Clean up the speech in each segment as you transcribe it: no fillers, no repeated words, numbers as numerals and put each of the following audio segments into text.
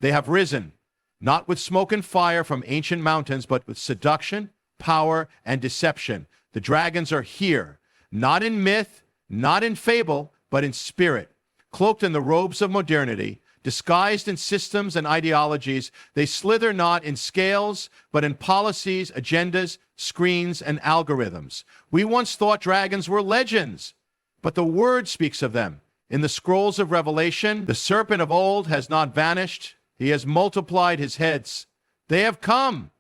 They have risen, not with smoke and fire from ancient mountains, but with seduction, power, and deception. The dragons are here, not in myth, not in fable, but in spirit. Cloaked in the robes of modernity, disguised in systems and ideologies, they slither not in scales, but in policies, agendas, screens, and algorithms. We once thought dragons were legends, but the Word speaks of them. In the scrolls of Revelation, the serpent of old has not vanished. He has multiplied his heads. They have come,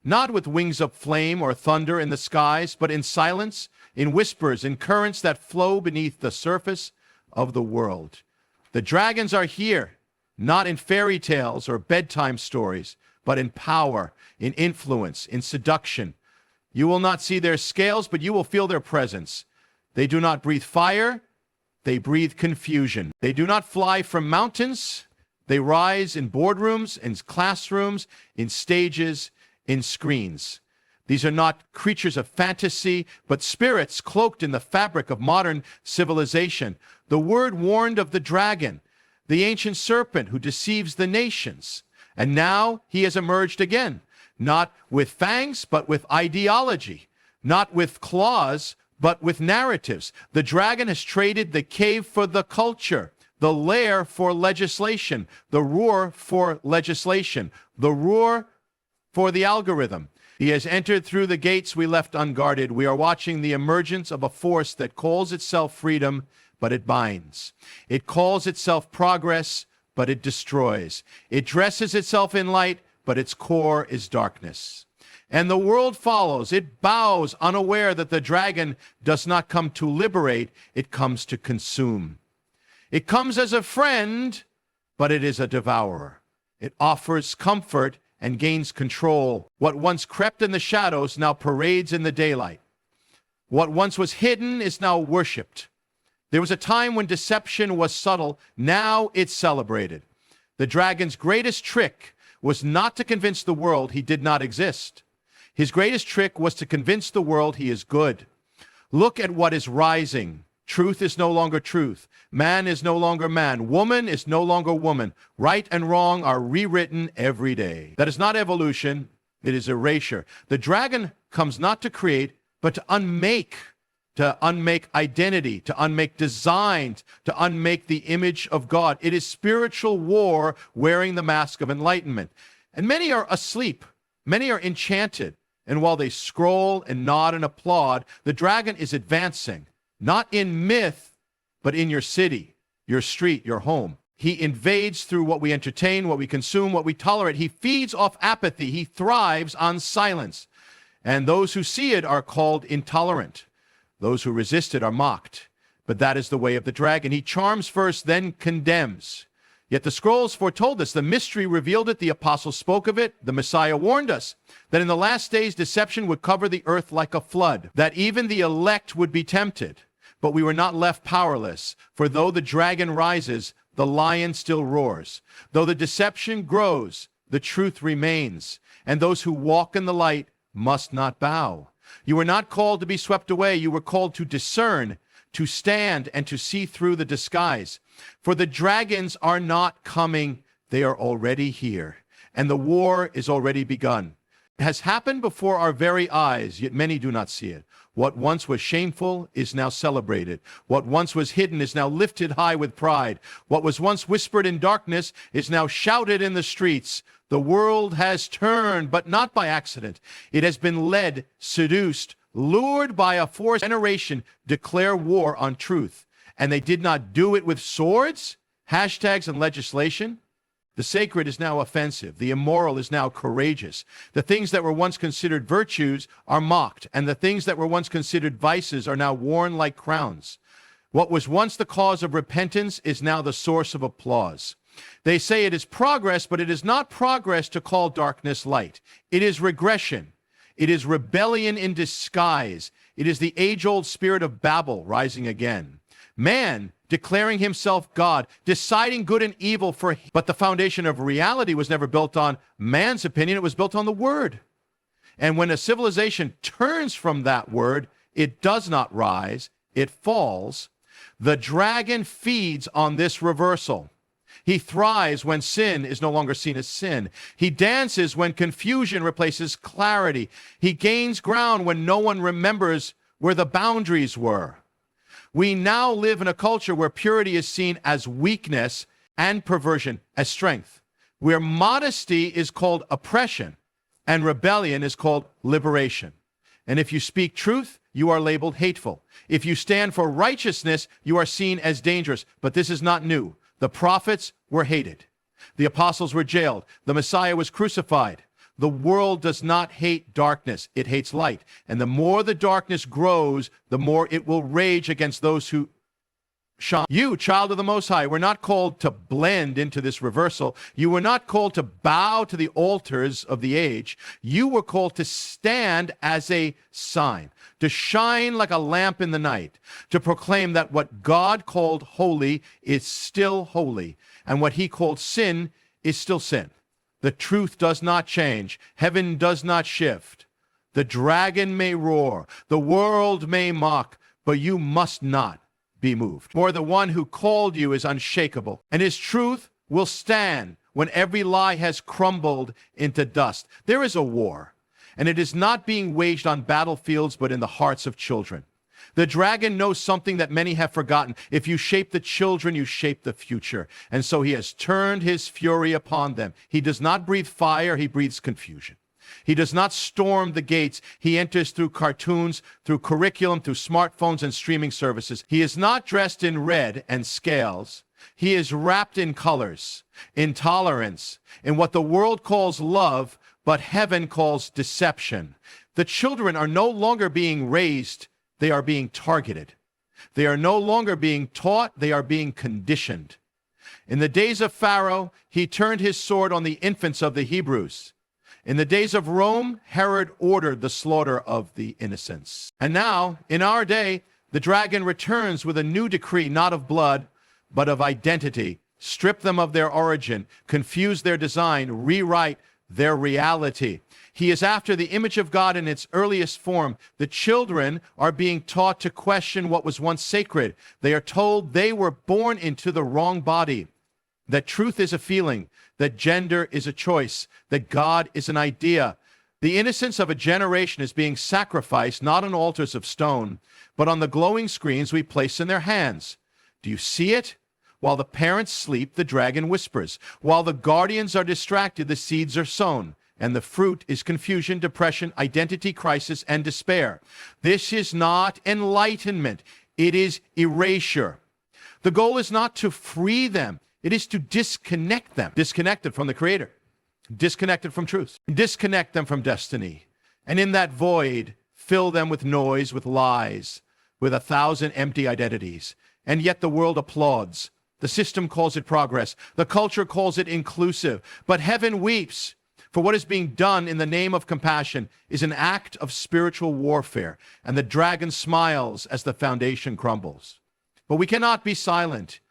not with wings of flame or thunder in the skies, but in silence, in whispers, in currents that flow beneath the surface of the world. The dragons are here, not in fairy tales or bedtime stories, but in power, in influence, in seduction. You will not see their scales, but you will feel their presence. They do not breathe fire, they breathe confusion. They do not fly from mountains. They rise in boardrooms, in classrooms, in stages, in screens. These are not creatures of fantasy, but spirits cloaked in the fabric of modern civilization. The Word warned of the dragon, the ancient serpent who deceives the nations. And now he has emerged again, not with fangs, but with ideology, not with claws, but with narratives. The dragon has traded the cave for the culture, the lair for legislation, the roar for legislation, the roar for the algorithm. He has entered through the gates we left unguarded. We are watching the emergence of a force that calls itself freedom, but it binds. It calls itself progress, but it destroys. It dresses itself in light, but its core is darkness. And the world follows. It bows, unaware that the dragon does not come to liberate, it comes to consume. It comes as a friend, but it is a devourer. It offers comfort and gains control. What once crept in the shadows now parades in the daylight. What once was hidden is now worshipped. There was a time when deception was subtle. Now it's celebrated. The dragon's greatest trick was not to convince the world he did not exist. His greatest trick was to convince the world he is good. Look at what is rising. Truth is no longer truth. Man is no longer man. Woman is no longer woman. Right and wrong are rewritten every day. That is not evolution. It is erasure. The dragon comes not to create, but to unmake identity, to unmake design, to unmake the image of God. It is spiritual war wearing the mask of enlightenment. And many are asleep. Many are enchanted. And while they scroll and nod and applaud, the dragon is advancing, not in myth, but in your city, your street, your home. He invades through what we entertain, what we consume, what we tolerate. He feeds off apathy. He thrives on silence. And those who see it are called intolerant. Those who resist it are mocked. But that is the way of the dragon. He charms first, then condemns. Yet the scrolls foretold us. The mystery revealed it. The apostles spoke of it. The Messiah warned us that in the last days deception would cover the earth like a flood, that even the elect would be tempted. But we were not left powerless, for though the dragon rises, the lion still roars. Though the deception grows, the truth remains, and those who walk in the light must not bow. You were not called to be swept away. You were called to discern, to stand, and to see through the disguise. For the dragons are not coming, they are already here, and the war is already begun. It has happened before our very eyes, yet many do not see it. What once was shameful is now celebrated. What once was hidden is now lifted high with pride. What was once whispered in darkness is now shouted in the streets. The world has turned, but not by accident. It has been led, seduced, lured by a forced generation declare war on truth. And they did not do it with swords, hashtags, and legislation. The sacred is now offensive. The immoral is now courageous. The things that were once considered virtues are mocked, and the things that were once considered vices are now worn like crowns. What was once the cause of repentance is now the source of applause. They say it is progress, but it is not progress to call darkness light. It is regression. It is rebellion in disguise. It is the age-old spirit of Babel rising again. Man declaring himself God, deciding good and evil for him. But the foundation of reality was never built on man's opinion. It was built on the Word. And when a civilization turns from that Word, it does not rise, it falls. The dragon feeds on this reversal. He thrives when sin is no longer seen as sin. He dances when confusion replaces clarity. He gains ground when no one remembers where the boundaries were. We now live in a culture where purity is seen as weakness and perversion as strength, where modesty is called oppression and rebellion is called liberation. And if you speak truth, you are labeled hateful. If you stand for righteousness, you are seen as dangerous. But this is not new. The prophets were hated. The apostles were jailed. The Messiah was crucified. The world does not hate darkness. It hates light. And the more the darkness grows, the more it will rage against those who shine. You, child of the Most High, were not called to blend into this reversal. You were not called to bow to the altars of the age. You were called to stand as a sign, to shine like a lamp in the night, to proclaim that what God called holy is still holy, and what he called sin is still sin. The truth does not change. Heaven does not shift. The dragon may roar. The world may mock, but you must not be moved. For the one who called you is unshakable, and his truth will stand when every lie has crumbled into dust. There is a war, and it is not being waged on battlefields, but in the hearts of children. The dragon knows something that many have forgotten. If you shape the children, you shape the future. And so he has turned his fury upon them. He does not breathe fire, he breathes confusion. He does not storm the gates. He enters through cartoons, through curriculum, through smartphones and streaming services. He is not dressed in red and scales. He is wrapped in colors, in tolerance, in what the world calls love, but heaven calls deception. The children are no longer being raised, they are being targeted. They are no longer being taught, they are being conditioned. In the days of Pharaoh, he turned his sword on the infants of the Hebrews. In the days of Rome, Herod ordered the slaughter of the innocents. And now, in our day, the dragon returns with a new decree, not of blood, but of identity. Strip them of their origin, confuse their design, rewrite their reality. He is after the image of God in its earliest form. The children are being taught to question what was once sacred. They are told they were born into the wrong body, that truth is a feeling, that gender is a choice, that God is an idea. The innocence of a generation is being sacrificed not on altars of stone, but on the glowing screens we place in their hands. Do you see it? While the parents sleep, the dragon whispers. While the guardians are distracted, the seeds are sown. And the fruit is confusion, depression, identity crisis, and despair. This is not enlightenment. It is erasure. The goal is not to free them. It is to disconnect them. Disconnected from the Creator. Disconnected from truth. Disconnect them from destiny. And in that void, fill them with noise, with lies, with 1,000 empty identities. And yet the world applauds. The system calls it progress. The culture calls it inclusive. But heaven weeps. For what is being done in the name of compassion is an act of spiritual warfare, and the dragon smiles as the foundation crumbles. But we cannot be silent.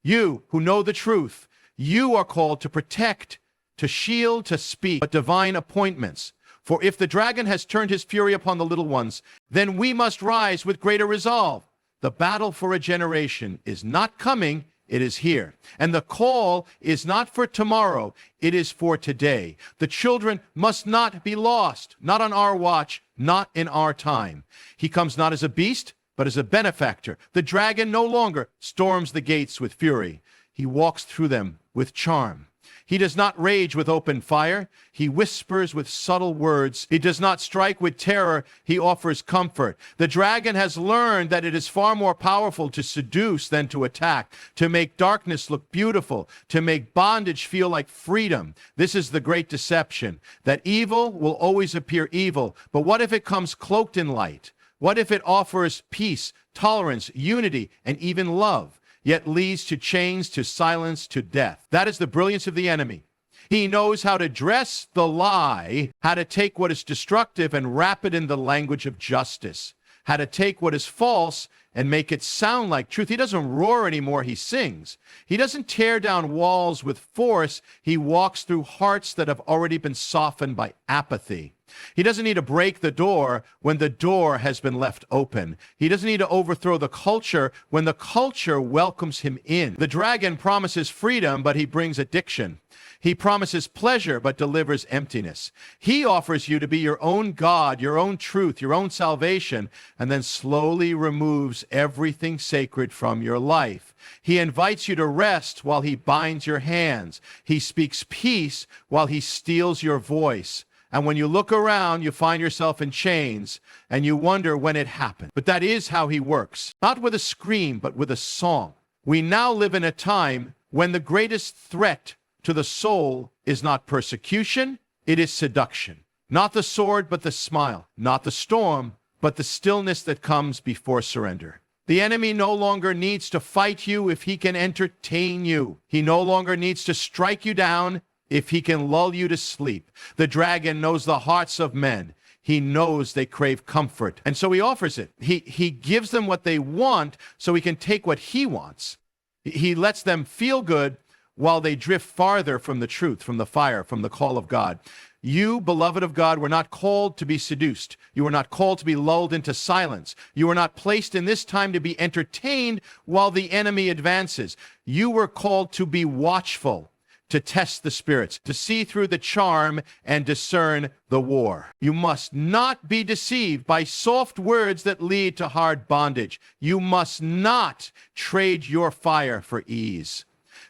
You who know the truth, you are called to protect, to shield, to speak, but divine appointments. For if the dragon has turned his fury upon the little ones, then we must rise with greater resolve. The battle for a generation is not coming, it is here. And the call is not for tomorrow, it is for today. The children must not be lost, not on our watch, not in our time. He comes not as a beast, but as a benefactor. The dragon no longer storms the gates with fury. He walks through them with charm. He does not rage with open fire. He whispers with subtle words. He does not strike with terror. He offers comfort. The dragon has learned that it is far more powerful to seduce than to attack, to make darkness look beautiful, to make bondage feel like freedom. This is the great deception, that evil will always appear evil. But what if it comes cloaked in light? What if it offers peace, tolerance, unity, and even love, yet leads to chains, to silence, to death? That is the brilliance of the enemy. He knows how to dress the lie, how to take what is destructive and wrap it in the language of justice, how to take what is false and make it sound like truth. He doesn't roar anymore, he sings. He doesn't tear down walls with force. He walks through hearts that have already been softened by apathy. He doesn't need to break the door when the door has been left open. He doesn't need to overthrow the culture when the culture welcomes him in. The dragon promises freedom, but he brings addiction. He promises pleasure, but delivers emptiness. He offers you to be your own God, your own truth, your own salvation, and then slowly removes everything sacred from your life. He invites you to rest while he binds your hands. He speaks peace while he steals your voice. And when you look around, you find yourself in chains, and you wonder when it happened. But that is how he works, not with a scream, but with a song. We now live in a time when the greatest threat to the soul is not persecution, it is seduction. Not the sword, but the smile. Not the storm, but the stillness that comes before surrender. The enemy no longer needs to fight you if he can entertain you. He no longer needs to strike you down if he can lull you to sleep. The dragon knows the hearts of men. He knows they crave comfort, and so he offers it. He gives them what they want so he can take what he wants. He lets them feel good while they drift farther from the truth, from the fire, from the call of God. You, beloved of God, were not called to be seduced. You were not called to be lulled into silence. You were not placed in this time to be entertained while the enemy advances. You were called to be watchful, to test the spirits, to see through the charm and discern the war. You must not be deceived by soft words that lead to hard bondage. You must not trade your fire for ease.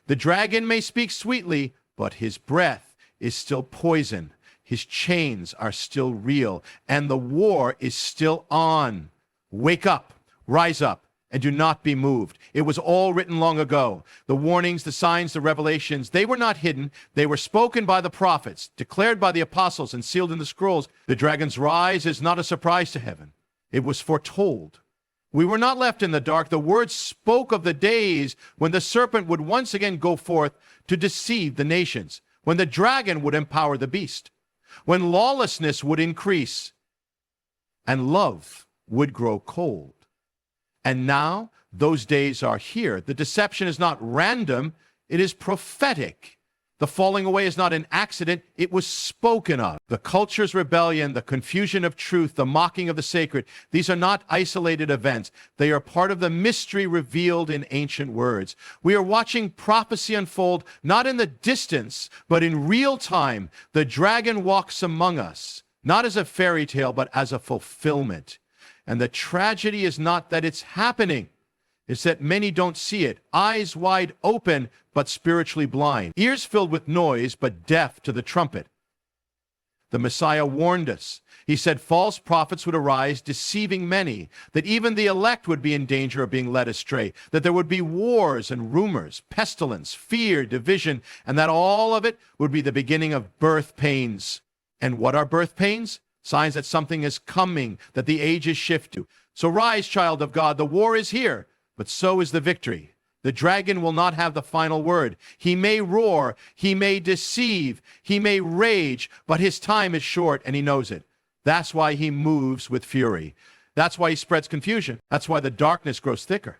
The dragon may speak sweetly, but his breath is still poison. His chains are still real, and the war is still on. Wake up, rise up, and do not be moved. It was all written long ago. The warnings, the signs, the revelations, they were not hidden. They were spoken by the prophets, declared by the apostles, and sealed in the scrolls. The dragon's rise is not a surprise to heaven. It was foretold. We were not left in the dark. The word spoke of the days when the serpent would once again go forth to deceive the nations, when the dragon would empower the beast, when lawlessness would increase and love would grow cold. And now those days are here. The deception is not random, it is prophetic. The falling away is not an accident, it was spoken of. The culture's rebellion, the confusion of truth, the mocking of the sacred, these are not isolated events. They are part of the mystery revealed in ancient words. We are watching prophecy unfold, not in the distance, but in real time. The dragon walks among us, not as a fairy tale, but as a fulfillment. And the tragedy is not that it's happening. It's that many don't see it. Eyes wide open, but spiritually blind. Ears filled with noise, but deaf to the trumpet. The Messiah warned us. He said false prophets would arise, deceiving many, that even the elect would be in danger of being led astray, that there would be wars and rumors, pestilence, fear, division, and that all of it would be the beginning of birth pains. And what are birth pains? Signs that something is coming, that the ages shift to. So rise, child of God, the war is here. But so is the victory. The dragon will not have the final word. He may roar, he may deceive, he may rage, but his time is short and he knows it. That's why he moves with fury. That's why he spreads confusion. That's why the darkness grows thicker.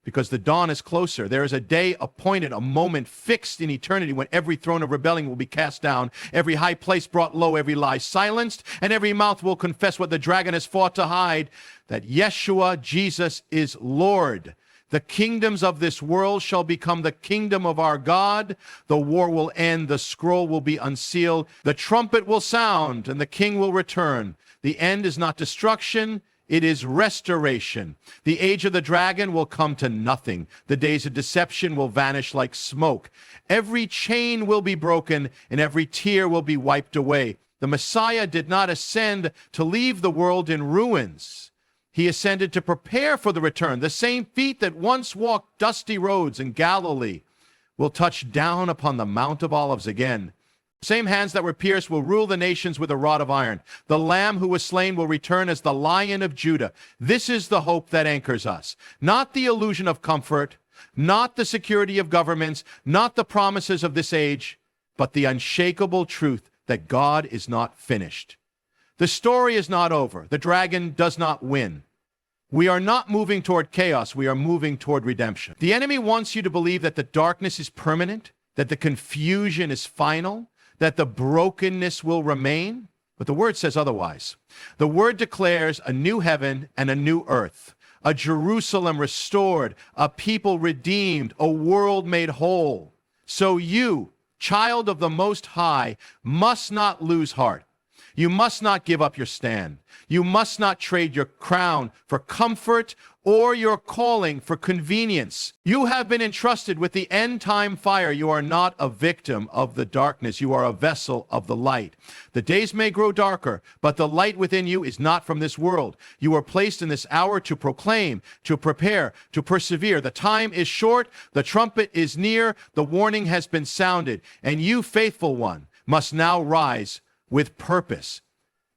Because the dawn is closer. There is a day appointed, a moment fixed in eternity when every throne of rebellion will be cast down, every high place brought low, every lie silenced, and every mouth will confess what the dragon has fought to hide, that Yeshua, Jesus, is Lord. The kingdoms of this world shall become the kingdom of our God. The war will end. The scroll will be unsealed. The trumpet will sound, and the king will return. The end is not destruction. It is restoration. The age of the dragon will come to nothing. The days of deception will vanish like smoke. Every chain will be broken, and every tear will be wiped away. The Messiah did not ascend to leave the world in ruins. He ascended to prepare for the return. The same feet that once walked dusty roads in Galilee will touch down upon the Mount of Olives again. Same hands that were pierced will rule the nations with a rod of iron. The Lamb who was slain will return as the Lion of Judah. This is the hope that anchors us. Not the illusion of comfort, not the security of governments, not the promises of this age, but the unshakable truth that God is not finished. The story is not over. The dragon does not win. We are not moving toward chaos. We are moving toward redemption. The enemy wants you to believe that the darkness is permanent, that the confusion is final, that the brokenness will remain. But the word says otherwise. The word declares a new heaven and a new earth, a Jerusalem restored, a people redeemed, a world made whole. So you, child of the Most High, must not lose heart. You must not give up your stand. You must not trade your crown for comfort or your calling for convenience. You have been entrusted with the end-time fire. You are not a victim of the darkness. You are a vessel of the light. The days may grow darker, but the light within you is not from this world. You are placed in this hour to proclaim, to prepare, to persevere. The time is short. The trumpet is near. The warning has been sounded. And you, faithful one, must now rise with purpose.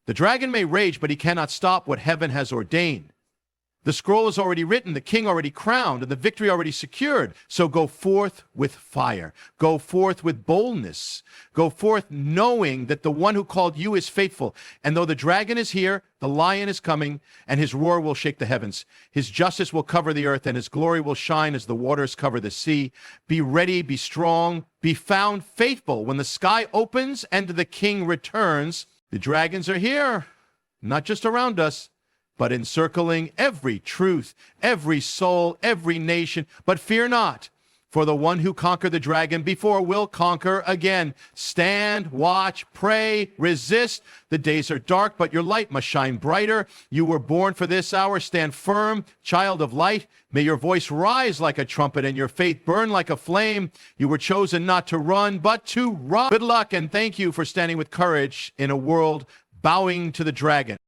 The dragon may rage, but he cannot stop what heaven has ordained. The scroll is already written, the king already crowned, and the victory already secured. So go forth with fire. Go forth with boldness. Go forth knowing that the one who called you is faithful. And though the dragon is here, the lion is coming, and his roar will shake the heavens. His justice will cover the earth, and his glory will shine as the waters cover the sea. Be ready, be strong, be found faithful when the sky opens and the king returns. The dragons are here, not just around us, but encircling every truth, every soul, every nation. But fear not, for the one who conquered the dragon before will conquer again. Stand, watch, pray, resist. The days are dark, but your light must shine brighter. You were born for this hour. Stand firm, child of light. May your voice rise like a trumpet and your faith burn like a flame. You were chosen not to run, but to run. Good luck, and thank you for standing with courage in a world bowing to the dragon.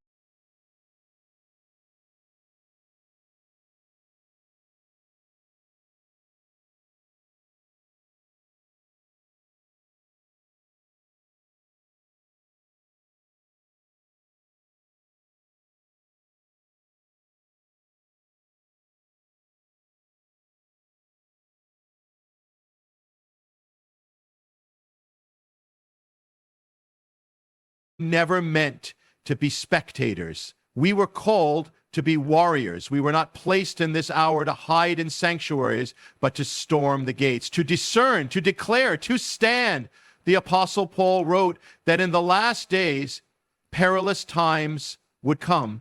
Never meant to be spectators. We were called to be warriors. We were not placed in this hour to hide in sanctuaries, but to storm the gates, to discern, to declare, to stand. The Apostle Paul wrote that in the last days, perilous times would come.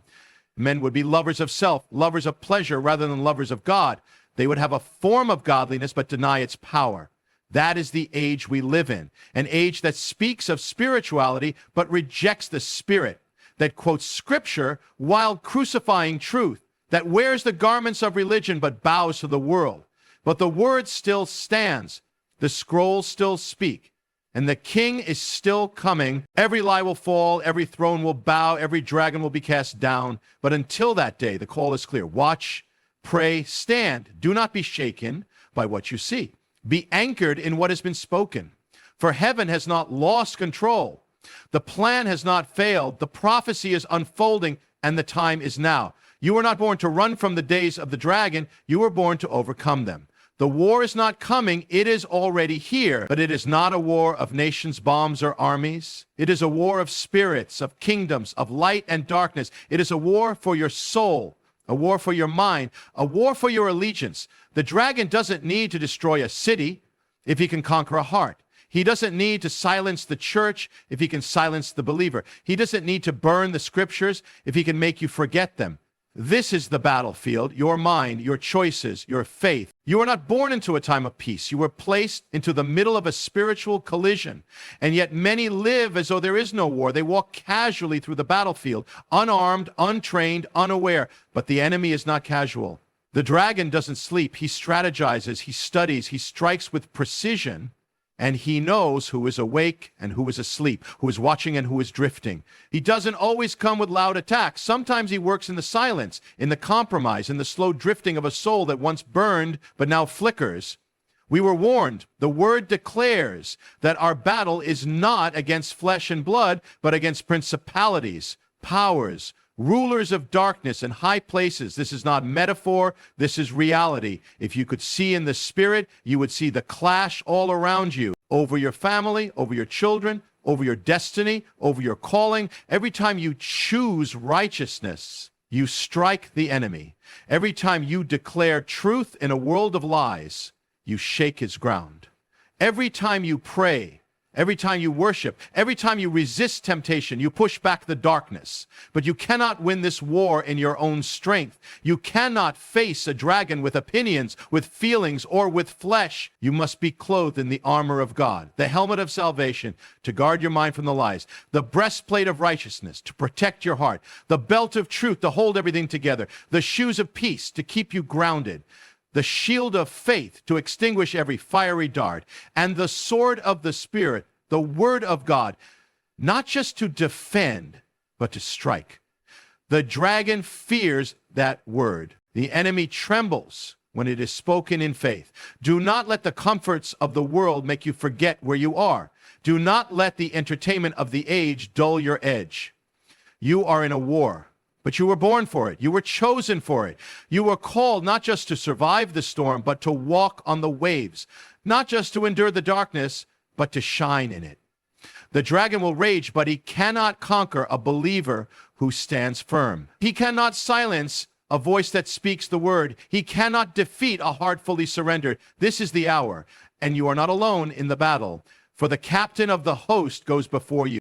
Men would be lovers of self, lovers of pleasure rather than lovers of God. They would have a form of godliness, but deny its power. That is the age we live in, an age that speaks of spirituality but rejects the spirit, that quotes scripture while crucifying truth, that wears the garments of religion but bows to the world. But the word still stands, the scrolls still speak, and the king is still coming. Every lie will fall, every throne will bow, every dragon will be cast down. But until that day, the call is clear. Watch, pray, stand. Do not be shaken by what you see. Be anchored in what has been spoken. For heaven has not lost control. The plan has not failed. The prophecy is unfolding, and the time is now. You were not born to run from the days of the dragon. You were born to overcome them. The war is not coming. It is already here. But it is not a war of nations, bombs, or armies. It is a war of spirits, of kingdoms, of light and darkness. It is a war for your soul, a war for your mind, a war for your allegiance. The dragon doesn't need to destroy a city if he can conquer a heart. He doesn't need to silence the church if he can silence the believer. He doesn't need to burn the scriptures if he can make you forget them. This is the battlefield, your mind, your choices, your faith. You are not born into a time of peace. You were placed into the middle of a spiritual collision. And yet many live as though there is no war. They walk casually through the battlefield, unarmed, untrained, unaware. But the enemy is not casual. The dragon doesn't sleep. He strategizes, he studies, he strikes with precision, and he knows who is awake and who is asleep, who is watching and who is drifting. He doesn't always come with loud attacks. Sometimes he works in the silence, in the compromise, in the slow drifting of a soul that once burned but now flickers. We were warned. The word declares that our battle is not against flesh and blood, but against principalities, powers, rulers of darkness in high places. This is not metaphor. This is reality. If you could see in the spirit, you would see the clash all around you, over your family, over your children, over your destiny, over your calling. Every time you choose righteousness, you strike the enemy. Every time you declare truth in a world of lies, you shake his ground. Every time you pray Every time you worship, every time you resist temptation, you push back the darkness. But you cannot win this war in your own strength. You cannot face a dragon with opinions, with feelings, or with flesh. You must be clothed in the armor of God, the helmet of salvation to guard your mind from the lies, the breastplate of righteousness to protect your heart, the belt of truth to hold everything together, the shoes of peace to keep you grounded, the shield of faith to extinguish every fiery dart, and the sword of the Spirit, the word of God, not just to defend, but to strike. The dragon fears that word. The enemy trembles when it is spoken in faith. Do not let the comforts of the world make you forget where you are. Do not let the entertainment of the age dull your edge. You are in a war. But you were born for it. You were chosen for it. You were called not just to survive the storm, but to walk on the waves. Not just to endure the darkness, but to shine in it. The dragon will rage, but he cannot conquer a believer who stands firm. He cannot silence a voice that speaks the word. He cannot defeat a heart fully surrendered. This is the hour, and you are not alone in the battle, for the captain of the host goes before you.